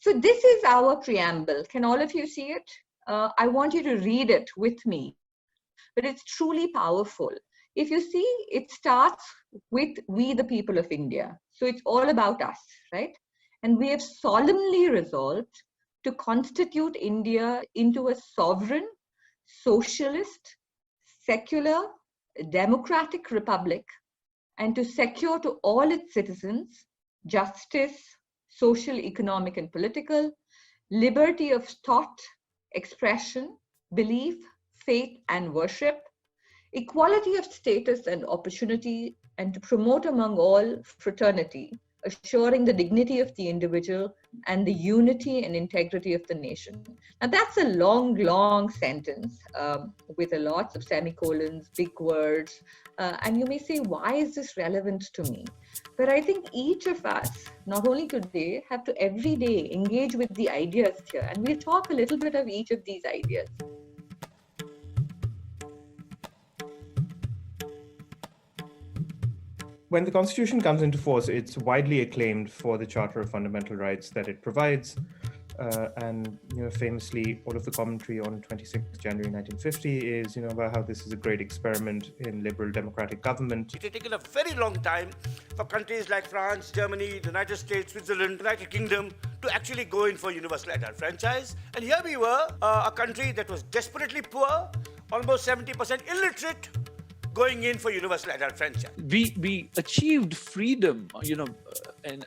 So this is our preamble. Can all of you see it? I want you to read it with me, but it's truly powerful. If you see, it starts with "We the people of India." So it's all about us, right? And we have solemnly resolved to constitute India into a sovereign, socialist, secular, democratic republic, and to secure to all its citizens justice, social, economic, and political, liberty of thought, expression, belief, faith, and worship, equality of status and opportunity, and to promote among all fraternity, assuring the dignity of the individual and the unity and integrity of the nation. Now that's a long, long sentence with a lots of semicolons, big words, and you may say, why is this relevant to me? But I think each of us, not only today, have to every day engage with the ideas here, and we'll talk a little bit of each of these ideas. When the Constitution comes into force, it's widely acclaimed for the Charter of Fundamental Rights that it provides. And famously, all of the commentary on 26 January 1950 is about how this is a great experiment in liberal democratic government. It has taken a very long time for countries like France, Germany, the United States, Switzerland, United Kingdom to actually go in for universal adult franchise. And here we were, a country that was desperately poor, almost 70% illiterate, going in for universal adult franchise. We achieved freedom,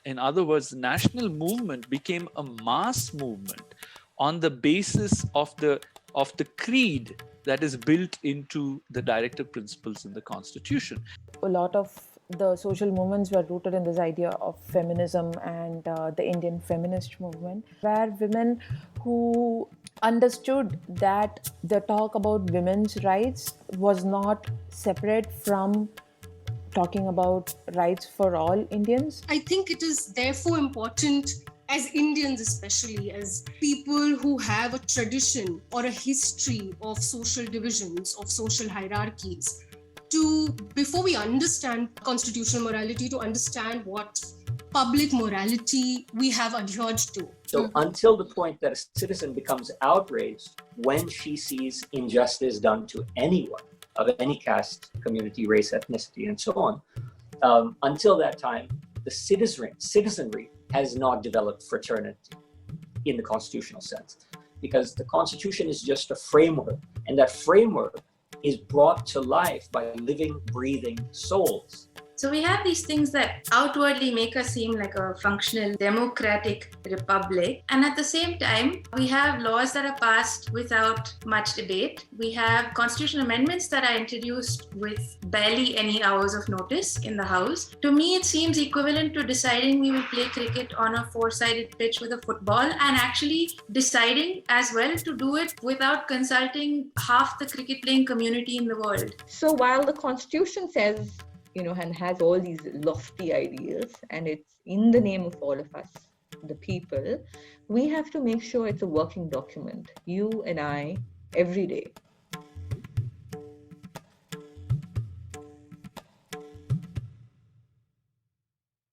in other words, the national movement became a mass movement on the basis of the creed that is built into the directive principles in the Constitution. A lot of the social movements were rooted in this idea of feminism and the Indian feminist movement, where women who understood that the talk about women's rights was not separate from talking about rights for all Indians. I think it is therefore important, as Indians especially, as people who have a tradition or a history of social divisions, of social hierarchies, to, before we understand constitutional morality, to understand what public morality we have adhered to. So until the point that a citizen becomes outraged when she sees injustice done to anyone of any caste, community, race, ethnicity, and so on, until that time, the citizenry has not developed fraternity in the constitutional sense, because the Constitution is just a framework, and that framework is brought to life by living, breathing souls. So we have these things that outwardly make us seem like a functional democratic republic. And at the same time, we have laws that are passed without much debate. We have constitutional amendments that are introduced with barely any hours of notice in the House. To me, it seems equivalent to deciding we will play cricket on a four-sided pitch with a football, and actually deciding as well to do it without consulting half the cricket playing community in the world. So while the Constitution says, and has all these lofty ideals, and it's in the name of all of us, the people, we have to make sure it's a working document, you and I, every day.